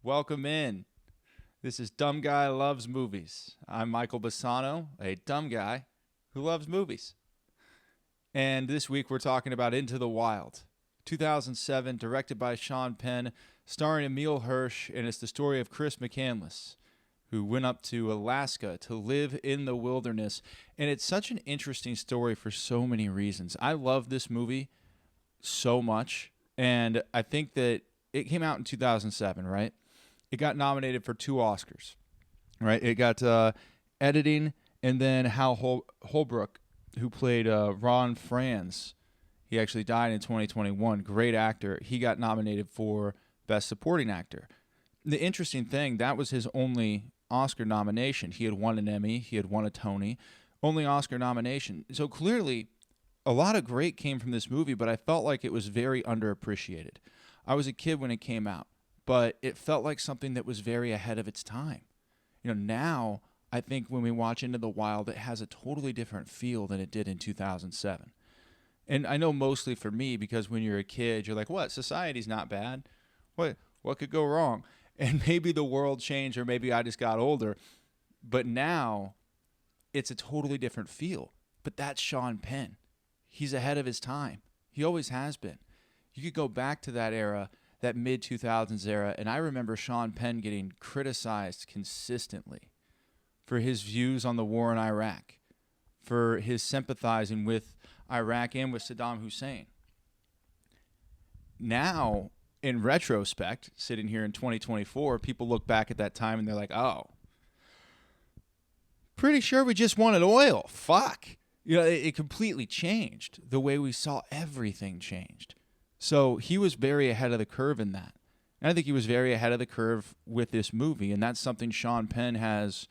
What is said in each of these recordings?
Welcome in. This is Dumb Guy Loves Movies. I'm Michael Bassano, a dumb guy who loves movies. And this week we're talking about Into the Wild, 2007, directed by Sean Penn, starring Emile Hirsch, and it's the story of Chris McCandless, who went up to Alaska to live in the wilderness. And it's such an interesting story for so many reasons. I love this movie so much, and I think that it came out in 2007, right? It got nominated for 2 Oscars, right? It got editing, and then Hal Holbrook, who played Ron Franz, he actually died in 2021. Great actor. He got nominated for Best Supporting Actor. The interesting thing, that was his only Oscar nomination. He had won an Emmy. He had won a Tony. Only Oscar nomination. So clearly, a lot of great came from this movie, but I felt like it was very underappreciated. I was a kid when it came out, but it felt like something that was very ahead of its time. Now I think when we watch Into the Wild, it has a totally different feel than it did in 2007. And I know mostly for me, because when you're a kid, you're like, what? Society's not bad. What could go wrong? And maybe the world changed, or maybe I just got older. But now it's a totally different feel. But that's Sean Penn. He's ahead of his time. He always has been. You could go back to that era, that mid-2000s era, and I remember Sean Penn getting criticized consistently for his views on the war in Iraq, for his sympathizing with Iraq and with Saddam Hussein. Now, in retrospect, sitting here in 2024, people look back at that time and they're like, oh, pretty sure we just wanted oil. Fuck. It completely changed. The way we saw everything changed. So he was very ahead of the curve in that. And I think he was very ahead of the curve with this movie, and that's something Sean Penn has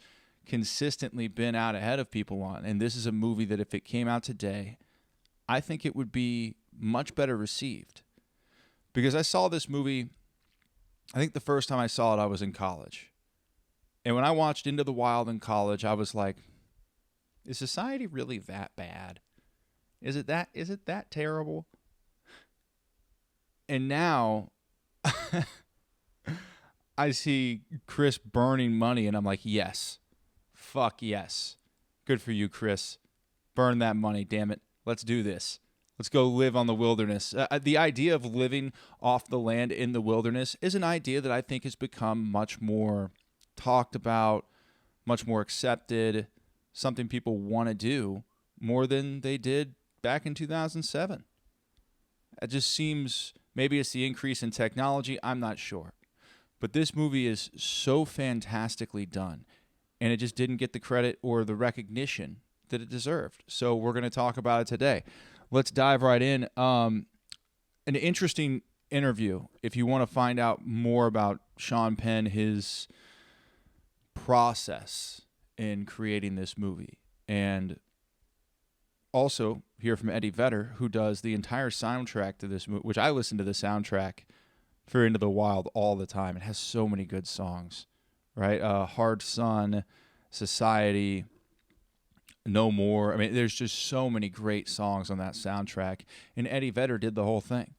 consistently been out ahead of people on. And this is a movie that if it came out today, I think it would be much better received. Because I saw this movie, I think the first time I saw it, I was in college. And when I watched Into the Wild in college, I was like, is society really that bad? Is it that terrible? And now I see Chris burning money, and I'm like, yes. Fuck yes. Good for you, Chris. Burn that money, damn it. Let's do this. Let's go live on the wilderness. The idea of living off the land in the wilderness is an idea that I think has become much more talked about, much more accepted, something people want to do more than they did back in 2007. It just seems, maybe it's the increase in technology, I'm not sure. But this movie is so fantastically done, and it just didn't get the credit or the recognition that it deserved. So we're going to talk about it today. Let's dive right in. An interesting interview. If you want to find out more about Sean Penn, his process in creating this movie, and also hear from Eddie Vedder, who does the entire soundtrack to this movie, which I listen to the soundtrack for Into the Wild all the time. It has so many good songs, right? Hard Sun, Society, No More. I mean, there's just so many great songs on that soundtrack, and Eddie Vedder did the whole thing.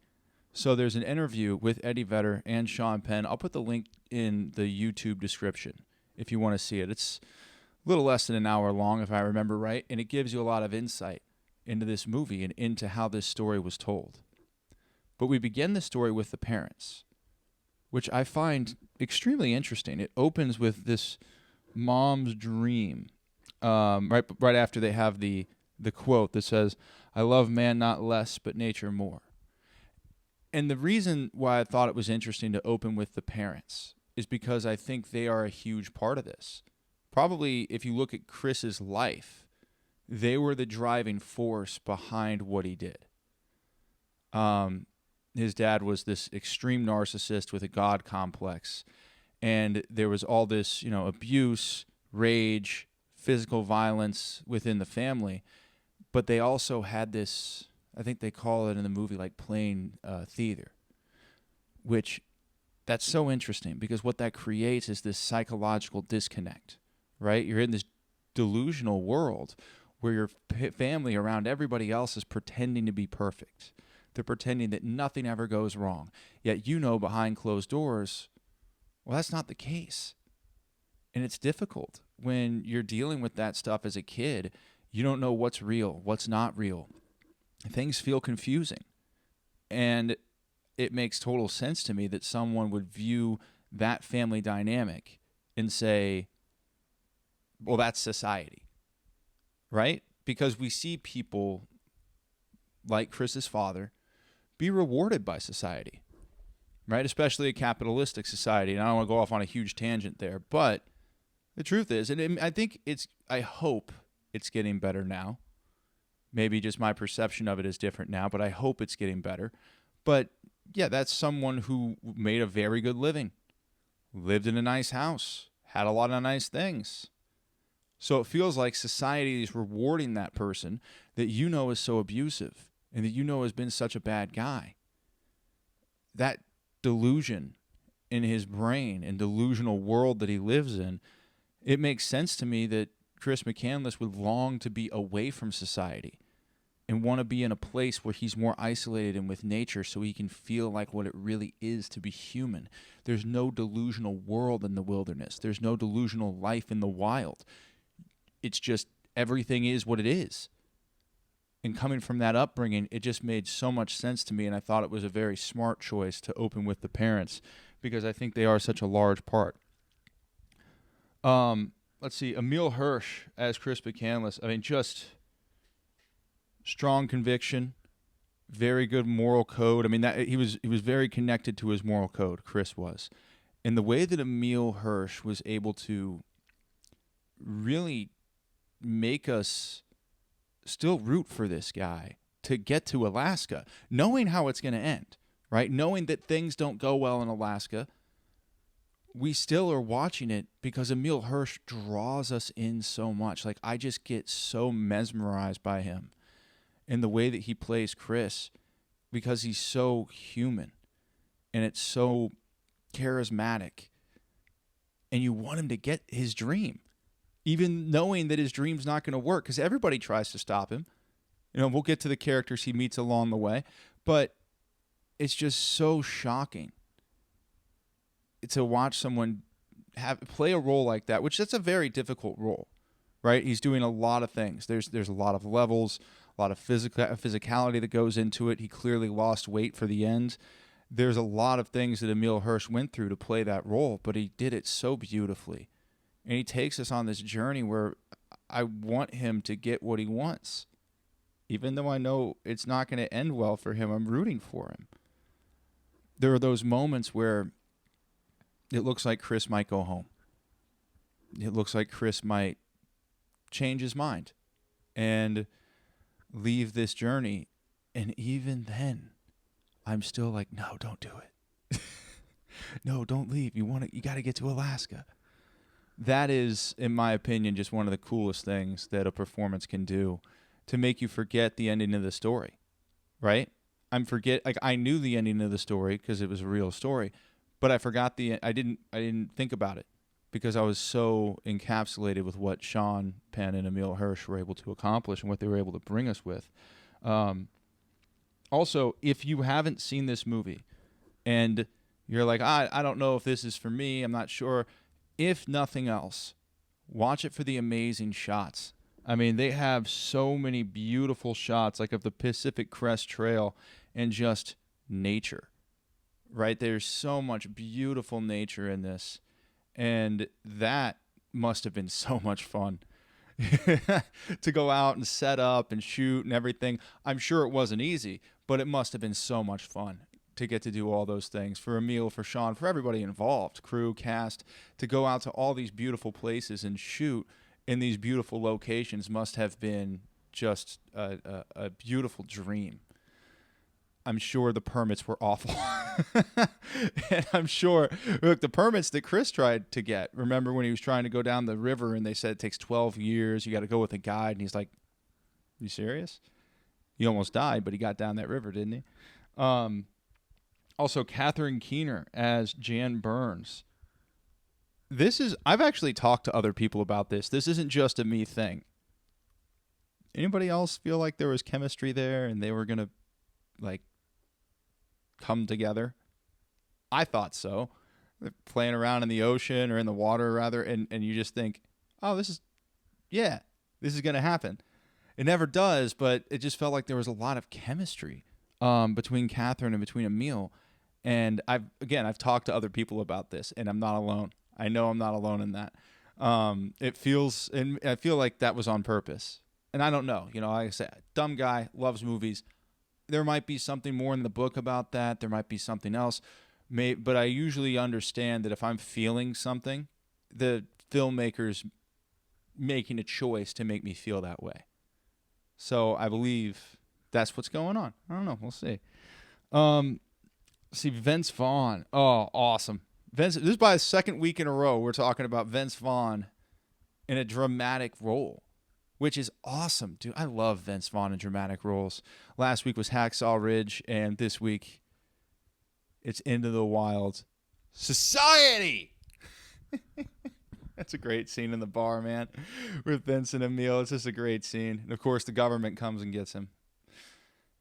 So there's an interview with Eddie Vedder and Sean Penn. I'll put the link in the YouTube description if you want to see it. It's a little less than an hour long, if I remember right, and it gives you a lot of insight into this movie and into how this story was told. But we begin the story with the parents, which I find extremely interesting. It opens with this mom's dream, right after they have the quote that says, "I love man not less, but nature more." And the reason why I thought it was interesting to open with the parents is because I think they are a huge part of this. Probably, if you look at Chris's life, they were the driving force behind what he did. His dad was this extreme narcissist with a God complex, and there was all this, abuse, rage, physical violence within the family, but they also had this, I think they call it in the movie like plain theater, which that's so interesting because what that creates is this psychological disconnect. Right? You're in this delusional world where your family around everybody else is pretending to be perfect. They're pretending that nothing ever goes wrong. Yet behind closed doors, Well, that's not the case. And it's difficult when you're dealing with that stuff as a kid. You don't know what's real, what's not real. Things feel confusing. And it makes total sense to me that someone would view that family dynamic and say, well, that's society, right? Because we see people like Chris's father be rewarded by society, right? Especially a capitalistic society. And I don't want to go off on a huge tangent there, but the truth is, and I hope it's getting better now. Maybe just my perception of it is different now, but I hope it's getting better. But yeah, that's someone who made a very good living, lived in a nice house, had a lot of nice things. So it feels like society is rewarding that person that you know is so abusive and that you know has been such a bad guy. That delusion in his brain and delusional world that he lives in, it makes sense to me that Chris McCandless would long to be away from society and want to be in a place where he's more isolated and with nature so he can feel like what it really is to be human. There's no delusional world in the wilderness. There's no delusional life in the wild. It's just everything is what it is. And coming from that upbringing, it just made so much sense to me, and I thought it was a very smart choice to open with the parents because I think they are such a large part. Let's see, Emile Hirsch as Chris McCandless. I mean, just strong conviction, very good moral code. I mean, that he was very connected to his moral code, Chris was. And the way that Emile Hirsch was able to really make us still root for this guy to get to Alaska, knowing how it's going to end, right? Knowing that things don't go well in Alaska, we still are watching it because Emile Hirsch draws us in so much. Like, I just get so mesmerized by him in the way that he plays Chris because he's so human and it's so charismatic. And you want him to get his dream, even knowing that his dream's not going to work because everybody tries to stop him. You know, we'll get to the characters he meets along the way, but it's just so shocking to watch someone play a role like that, which that's a very difficult role, right? He's doing a lot of things. There's a lot of levels, a lot of physicality that goes into it. He clearly lost weight for the end. There's a lot of things that Emile Hirsch went through to play that role, but he did it so beautifully. And he takes us on this journey where I want him to get what he wants. Even though I know it's not going to end well for him, I'm rooting for him. There are those moments where it looks like Chris might go home. It looks like Chris might change his mind and leave this journey. And even then, I'm still like, no, don't do it. No, don't leave. You got to get to Alaska. That is, in my opinion, just one of the coolest things that a performance can do to make you forget the ending of the story, right? I knew the ending of the story because it was a real story, but I forgot I didn't think about it because I was so encapsulated with what Sean Penn and Emile Hirsch were able to accomplish and what they were able to bring us with. Also, if you haven't seen this movie and you're like, I don't know if this is for me, I'm not sure. If nothing else, watch it for the amazing shots. I mean, they have so many beautiful shots, like of the Pacific Crest Trail and just nature, right? There's so much beautiful nature in this, and that must have been so much fun to go out and set up and shoot and everything. I'm sure it wasn't easy, but it must have been so much fun to get to do all those things for Emile, for Sean, for everybody involved, crew, cast, to go out to all these beautiful places and shoot in these beautiful locations must have been just a beautiful dream. I'm sure the permits were awful. And I'm sure, look, the permits that Chris tried to get, remember when he was trying to go down the river and they said it takes 12 years, you got to go with a guide, and he's like, you serious? He almost died, but he got down that river, didn't he? Also, Catherine Keener as Jan Burns. I've actually talked to other people about this. This isn't just a me thing. Anybody else feel like there was chemistry there and they were going to, like, come together? I thought so. playing around in the ocean or in the water rather, and you just think, oh, this is going to happen. It never does, but it just felt like there was a lot of chemistry between Catherine and between Emile. And I've talked to other people about this, and I'm not alone. I know I'm not alone in that. It feels, and I feel like that was on purpose. And I don't know, like I said, dumb guy, loves movies. There might be something more in the book about that. There might be something else. But I usually understand that if I'm feeling something, the filmmaker's making a choice to make me feel that way. So I believe that's what's going on. I don't know. We'll see. See, Vince Vaughn. Oh, awesome. This is by the second week in a row we're talking about Vince Vaughn in a dramatic role, which is awesome, dude. I love Vince Vaughn in dramatic roles. Last week was Hacksaw Ridge, and this week it's Into the Wild. Society! That's a great scene in the bar, man, with Vince and Emile. It's just a great scene. And, of course, the government comes and gets him.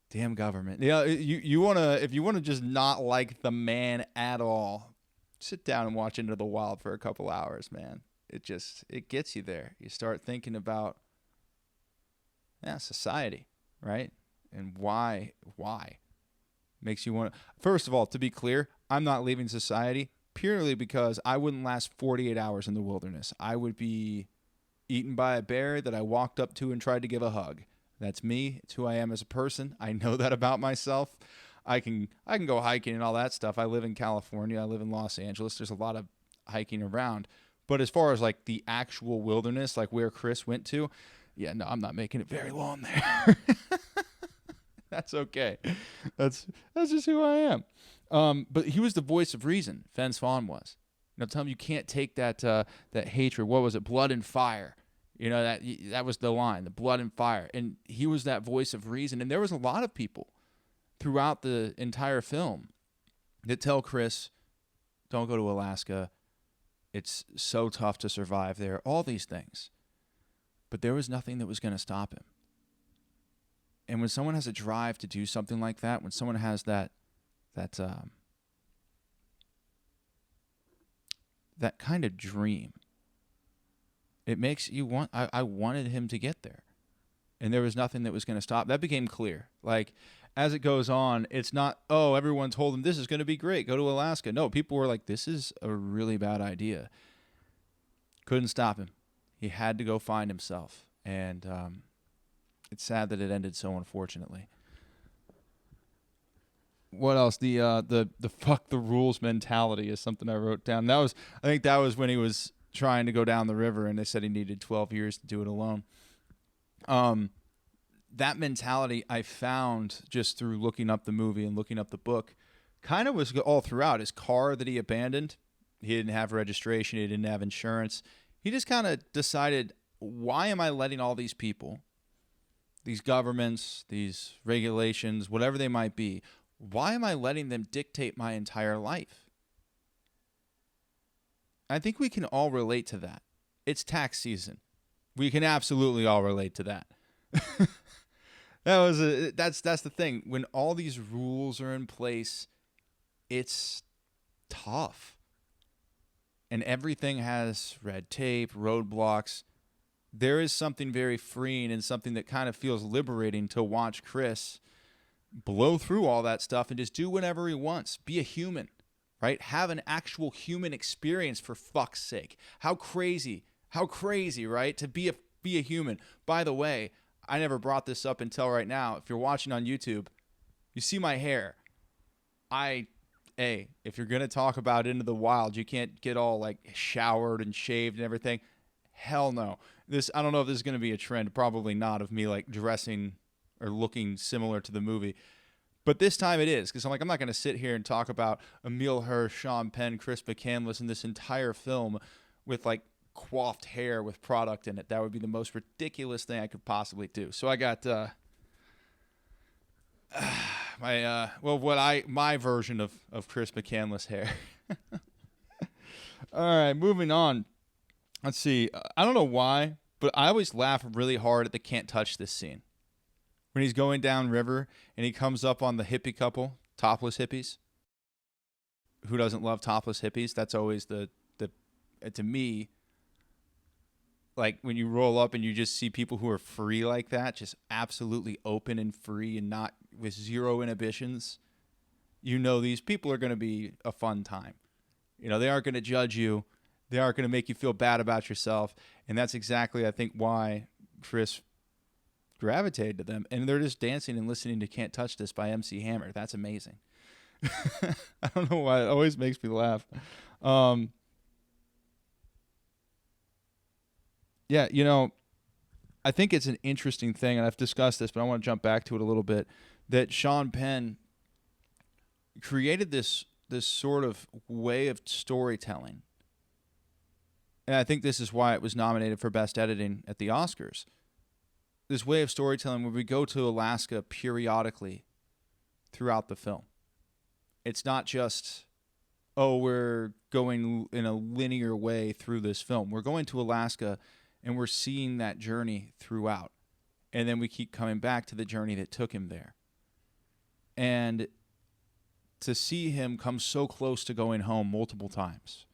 Damn government. Yeah, if you wanna just not like the man at all, sit down and watch Into the Wild for a couple hours, man. It gets you there. You start thinking about society, right? And why makes you want to. First of all, to be clear, I'm not leaving society purely because I wouldn't last 48 hours in the wilderness. I would be eaten by a bear that I walked up to and tried to give a hug. That's me. It's who I am as a person. I know that about myself. I can go hiking and all that stuff. I live in California. I live in Los Angeles. There's a lot of hiking around. But as far as like the actual wilderness, like where Chris went to, yeah, no, I'm not making it very long there. That's okay. That's just who I am. But he was the voice of reason. Vince Vaughn was. Tell him you can't take that hatred. What was it? Blood and fire. That was the line. The blood and fire. And he was that voice of reason. And there was a lot of people throughout the entire film that tell Chris, don't go to Alaska. It's so tough to survive there. All these things. But there was nothing that was going to stop him. And when someone has a drive to do something like that, when someone has that kind of dream, it makes you want. I wanted him to get there, and there was nothing that was going to stop. That became clear. Like as it goes on, it's not, oh, everyone told him this is going to be great. Go to Alaska. No, people were like, this is a really bad idea. Couldn't stop him. He had to go find himself, and it's sad that it ended so unfortunately. What else? The fuck the rules mentality is something I wrote down. I think that was when he was trying to go down the river, and they said he needed 12 years to do it alone. That mentality I found just through looking up the movie and looking up the book, kind of was all throughout. His car that he abandoned, he didn't have registration, he didn't have insurance. He just kind of decided, why am I letting all these people, these governments, these regulations, whatever they might be, why am I letting them dictate my entire life? I think we can all relate to that. It's tax season. We can absolutely all relate to that. That's the thing. When all these rules are in place, it's tough. And everything has red tape, roadblocks. There is something very freeing and something that kind of feels liberating to watch Chris blow through all that stuff and just do whatever he wants. Be a human, right? Have an actual human experience, for fuck's sake. How crazy, right? To be a human. By the way, I never brought this up until right now. If you're watching on YouTube, you see my hair. If you're going to talk about Into the Wild, you can't get all like showered and shaved and everything. Hell no. I don't know if this is going to be a trend. Probably not, of me like dressing or looking similar to the movie. But this time it is, because I'm not going to sit here and talk about Emile Hirsch, Sean Penn, Chris McCandless in this entire film with like coiffed hair with product in it. That would be the most ridiculous thing I could possibly do. So I got my version of Chris McCandless hair. All right, moving on. Let's see. I don't know why, but I always laugh really hard at the "can't touch this" scene. When he's going down river and he comes up on the hippie couple, topless hippies. who doesn't love topless hippies? That's always the to me, like when you roll up and you just see people who are free like that, just absolutely open and free and not with zero inhibitions, you know these people are going to be a fun time. You know, they aren't going to judge you. They aren't going to make you feel bad about yourself. And that's exactly, I think, why Chris gravitated to them. And they're just dancing and listening to Can't Touch This by MC Hammer. That's amazing. I don't know why. It always makes me laugh. Yeah, you know, I think it's an interesting thing, and I've discussed this, but I want to jump back to it a little bit, that Sean Penn created this sort of way of storytelling. And I think this is why it was nominated for Best Editing at the Oscars. This way of storytelling where we go to Alaska periodically throughout the film. It's not just, oh, we're going in a linear way through this film. We're going to Alaska and we're seeing that journey throughout. And then we keep coming back to the journey that took him there. And to see him come so close to going home multiple times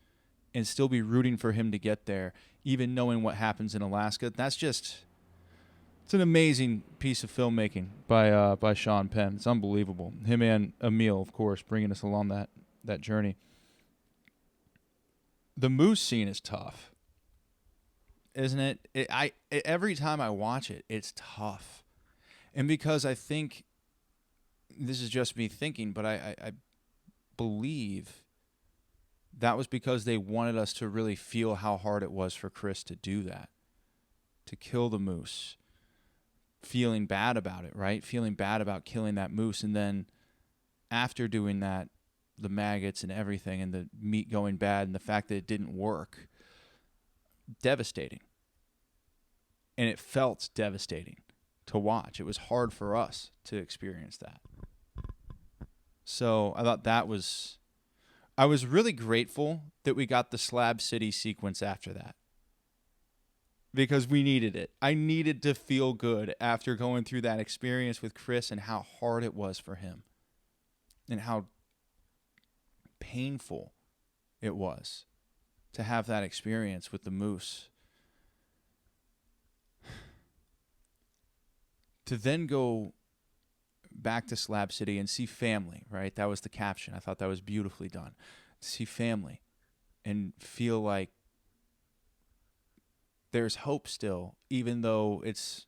and still be rooting for him to get there, even knowing what happens in Alaska, it's an amazing piece of filmmaking by Sean Penn. It's unbelievable. Him and Emile, of course, bringing us along that journey. The moose scene is tough, isn't it? Every time I watch it, it's tough. And because I think, this is just me thinking, but I believe that was because they wanted us to really feel how hard it was for Chris to do that, to kill the moose, feeling bad about it, right? Feeling bad about killing that moose. And then after doing that, the maggots and everything and the meat going bad and the fact that it didn't work, devastating. And it felt devastating to watch. It was hard for us to experience that. So I thought I was really grateful that we got the Slab City sequence after that, because we needed it. I needed to feel good after going through that experience with Chris and how hard it was for him and how painful it was to have that experience with the moose. To then go back to Slab City and see family, right? That was the caption. I thought that was beautifully done. See family and feel like there's hope still, even though it's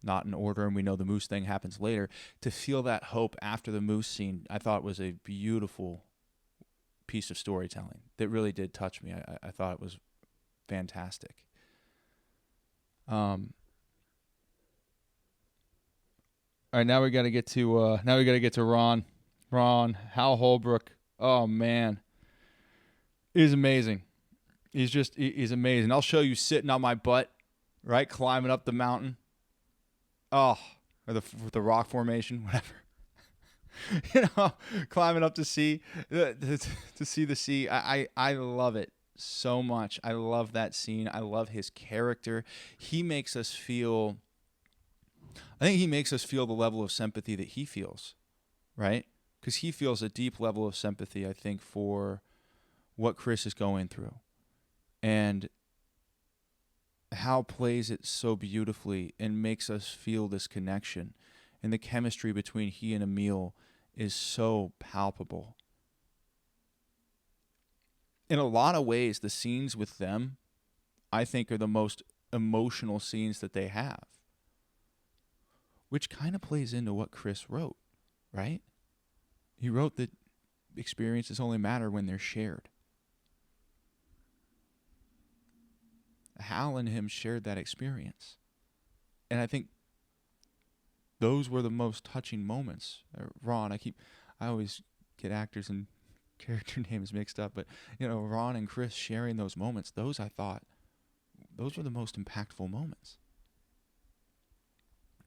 not in order and we know the moose thing happens later. To feel that hope after the moose scene, I thought was a beautiful piece of storytelling that really did touch me. I thought it was fantastic. All right, now we got to get to Ron. Hal Holbrook. Oh man, he's amazing. He's amazing. I'll show you sitting on my butt, right, climbing up the mountain. Oh, or the rock formation, whatever. Climbing up to see to see the sea. I love it so much. I love that scene. I love his character. He makes us feel. I think he makes us feel the level of sympathy that he feels, right? Because he feels a deep level of sympathy, I think, for what Chris is going through. And Hal plays it so beautifully and makes us feel this connection. And the chemistry between he and Emile is so palpable. In a lot of ways, the scenes with them, I think, are the most emotional scenes that they have. Which kind of plays into what Chris wrote, right? He wrote that experiences only matter when they're shared. Hal and him shared that experience. And I think those were the most touching moments. Ron, I always get actors and character names mixed up, but Ron and Chris sharing those moments, I thought those were the most impactful moments.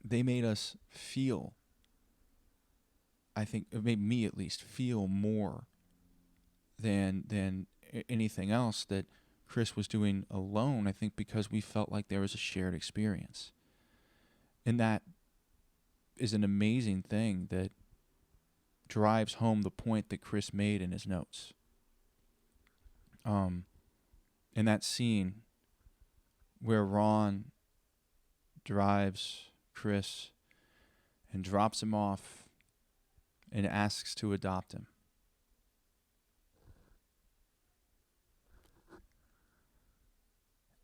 They made us feel, I think it made me at least feel more than anything else that Chris was doing alone, I think, because we felt like there was a shared experience. And that is an amazing thing that drives home the point that Chris made in his notes. In that scene where Ron drives Chris and drops him off and asks to adopt him.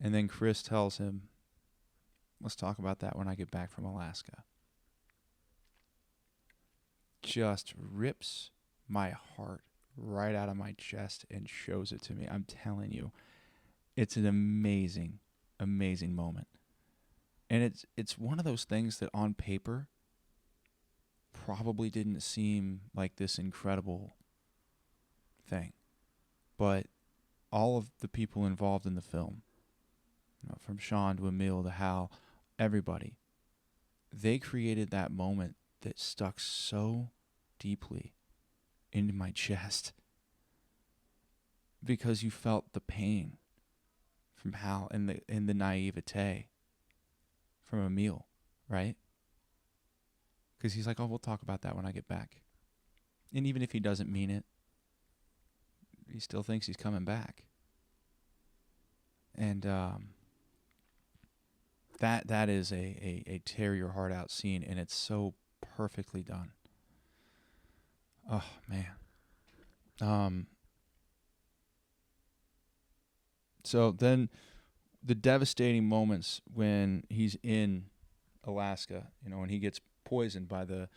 And then Chris tells him, let's talk about that when I get back from Alaska. Just rips my heart right out of my chest and shows it to me. I'm telling you, it's an amazing, amazing moment. And it's one of those things that on paper probably didn't seem like this incredible thing. But all of the people involved in the film, from Sean to Emile to Hal, everybody, they created that moment that stuck so deeply into my chest because you felt the pain from Hal and the naivete from Emile, right? Because he's like, oh, we'll talk about that when I get back. And even if he doesn't mean it, he still thinks he's coming back. And that is a tear your heart out scene, and it's so perfectly done. Oh, man. So then the devastating moments when he's in Alaska, when he gets poisoned by the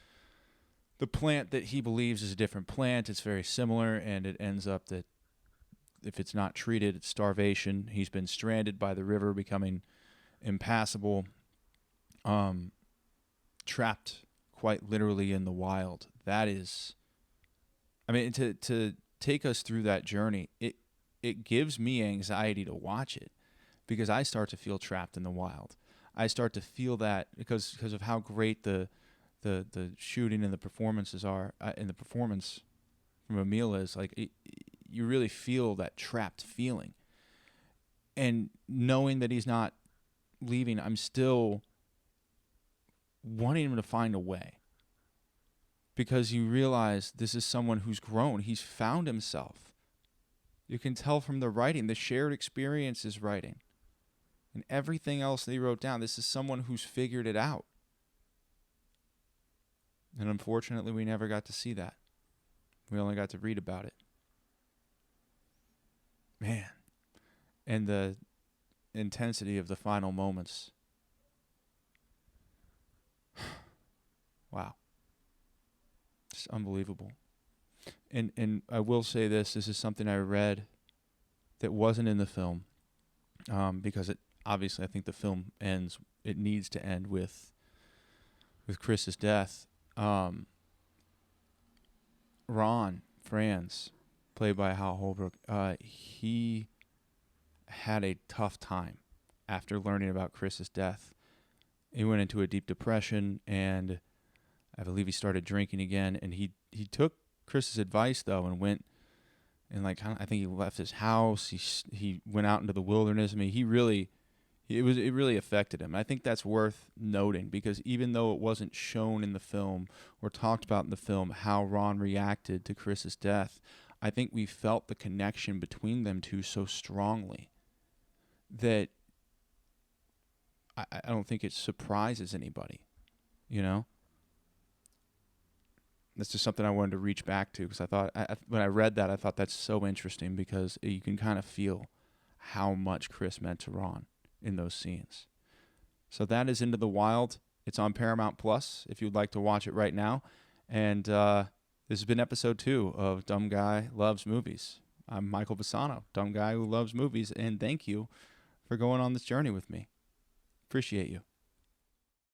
plant that he believes is a different plant. It's very similar, and it ends up that if it's not treated, it's starvation. He's been stranded by the river, becoming impassable, trapped quite literally in the wild. That is, to take us through that journey, it gives me anxiety to watch it because I start to feel trapped in the wild. I start to feel that because of how great the shooting and the performances are, and the performance from Emile is. Like, you really feel that trapped feeling. And knowing that he's not leaving, I'm still wanting him to find a way. Because you realize this is someone who's grown. He's found himself. You can tell from the writing, the shared experience is writing. And everything else they wrote down, this is someone who's figured it out. And unfortunately, we never got to see that. We only got to read about it. Man. And the intensity of the final moments. Wow. It's unbelievable. And I will say this is something I read that wasn't in the film, because it obviously, I think the film ends, it needs to end with Chris's death. Ron Franz, played by Hal Holbrook, he had a tough time after learning about Chris's death. He went into a deep depression, and I believe he started drinking again, and he took Chris's advice, though, and went and I think he left his house. He went out into the wilderness. I mean, it really affected him. I think that's worth noting because even though it wasn't shown in the film or talked about in the film how Ron reacted to Chris's death, I think we felt the connection between them two so strongly that I don't think it surprises anybody, That's just something I wanted to reach back to because I thought, when I read that, I thought that's so interesting because you can kind of feel how much Chris meant to Ron in those scenes. So that is Into the Wild. It's on Paramount Plus if you'd like to watch it right now. And this has been episode 2 of Dumb Guy Loves Movies. I'm Michael Bassano, dumb guy who loves movies, and thank you for going on this journey with me. Appreciate you.